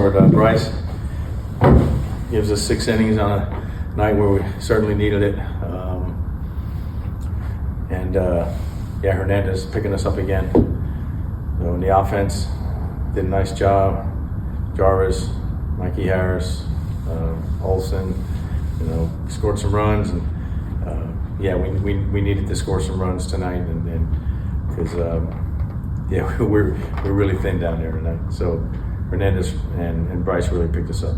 start with Bryce. Gives us 6 innings on a night where we certainly needed it. Hernández picking us up again. So in the offense, did a nice job. Jarvis, Mikey Harris, Olson, scored some runs, and we needed to score some runs tonight, and because we're really thin down there tonight. So Hernández and Bryce really picked us up.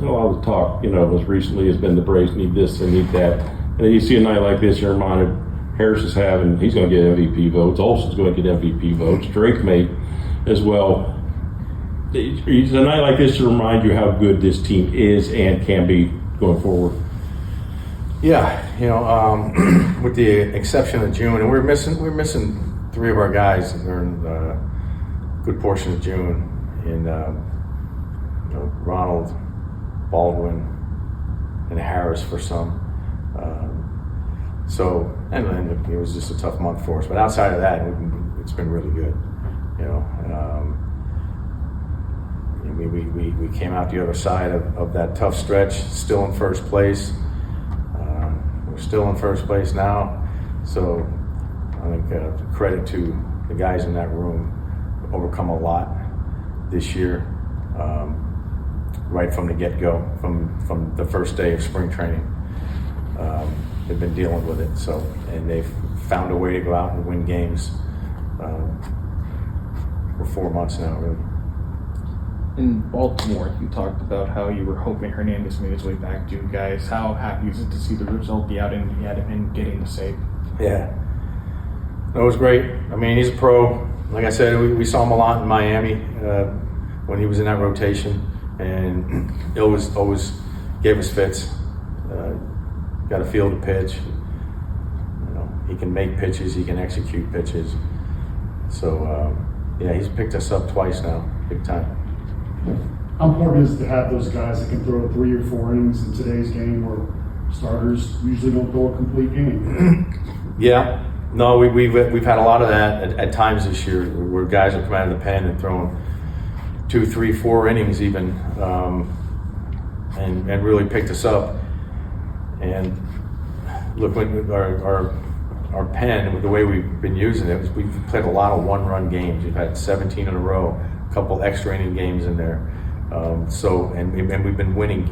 All the talk, as recently has been the Braves need this and need that, and then you see a night like this, you're reminded Harris is having, he's going to get MVP votes. Olson's going to get MVP votes. Drake may as well. It's a night like this to remind you how good this team is and can be going forward. Yeah, with the exception of June, and we're missing 3 of our guys during a good portion of June, in Ronald, Baldwin, and Harris for some. And it was just a tough month for us. But outside of that, it's been really good. We came out the other side of that tough stretch, still in first place. We're still in first place now. So I think credit to the guys in that room, overcome a lot this year, right from the get-go, from the first day of spring training. They've been dealing with it, and they've found a way to go out and win games for 4 months now, really. In Baltimore, you talked about how you were hoping Hernández made his way back to you guys. How happy is it to see the result be out and getting the save? Yeah, that was great. I mean, he's a pro. Like I said, we saw him a lot in Miami when he was in that rotation, and he always gave us fits. Got a feel to pitch. He can make pitches. He can execute pitches. So he's picked us up twice now, big time. How important is it to have those guys that can throw 3 or 4 innings in today's game, where starters usually don't throw a complete game? Yeah, no, we've had a lot of that at times this year, where guys have come out of the pen and thrown 2, 3, 4 innings even, and really picked us up. And look, with our pen, with the way we've been using it, we've played a lot of 1-run games. We've had 17 in a row, a couple extra inning games in there. And we've been winning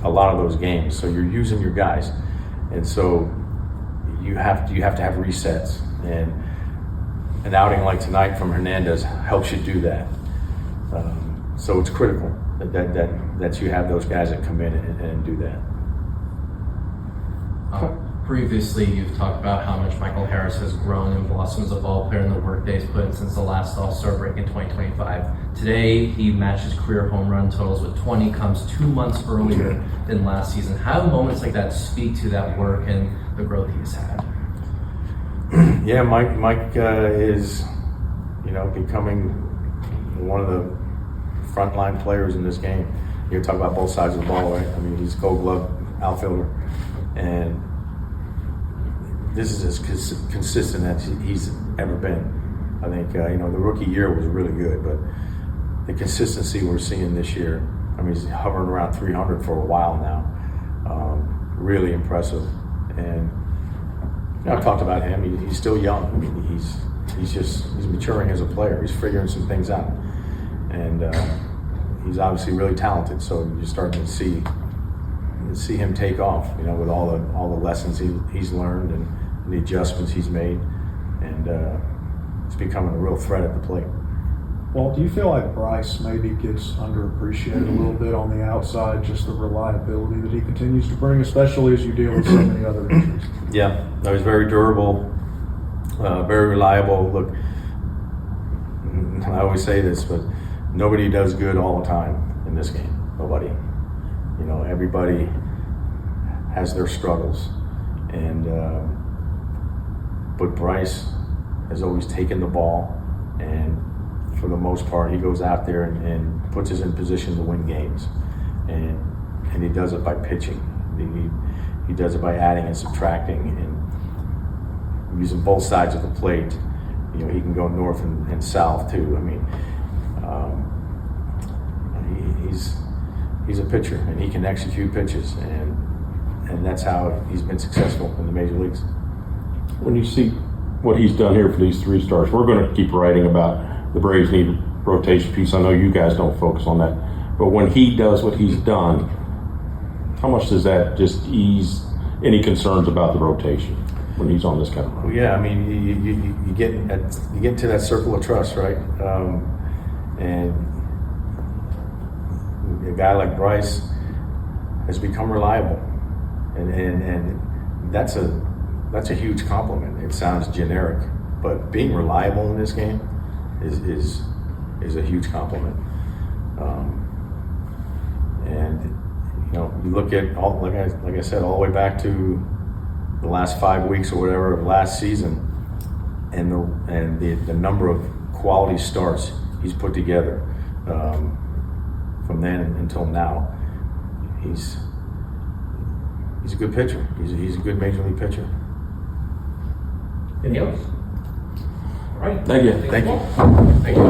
a lot of those games. So you're using your guys, and so you have to have resets. And an outing like tonight from Hernández helps you do that. So it's critical that you have those guys that come in and do that. Previously, you've talked about how much Michael Harris has grown and blossomed as a ball player, and the work that he's put in since the last All-Star break in 2025. Today, he matched his career home run totals with 20, comes 2 months earlier than last season. How do moments like that speak to that work and the growth he's had? Yeah, Mike is, becoming one of the frontline players in this game. You're talking about both sides of the ball, right? I mean, he's Gold Glove outfielder, and this is as consistent as he's ever been. I think the rookie year was really good, but the consistency we're seeing this year, I mean, he's hovering around 300 for a while now. Really impressive. And I've talked about him. He's still young. I mean, he's maturing as a player. He's figuring some things out, and he's obviously really talented. So you're starting to see him take off, with all the lessons he's learned and the adjustments he's made, and it's becoming a real threat at the plate. Well, do you feel like Bryce maybe gets underappreciated a little bit on the outside, just the reliability that he continues to bring, especially as you deal with so many other injuries? Yeah, no, he's very durable, very reliable. Look, I always say this, but nobody does good all the time in this game. Nobody. Everybody has their struggles, and but Bryce has always taken the ball, and for the most part, he goes out there and puts us in position to win games, and he does it by pitching. He does it by adding and subtracting and using both sides of the plate. He can go north and south too. I mean, he's a pitcher, and he can execute pitches, and that's how he's been successful in the major leagues. When you see what he's done here for these 3 stars, we're going to keep writing about the Braves need a rotation piece. I know you guys don't focus on that, but when he does what he's done, how much does that just ease any concerns about the rotation when he's on this kind of run? Well, yeah, I mean, you get into that circle of trust, right? And a guy like Bryce has become reliable, and that's a huge compliment. It sounds generic, but being reliable in this game is a huge compliment. And you know, you look at all, like I said, all the way back to the last 5 weeks or whatever of last season, and the number of quality starts he's put together from then until now. He's a good pitcher. He's a good major league pitcher. Any else? All right. Thank you. Thank you. Thank you.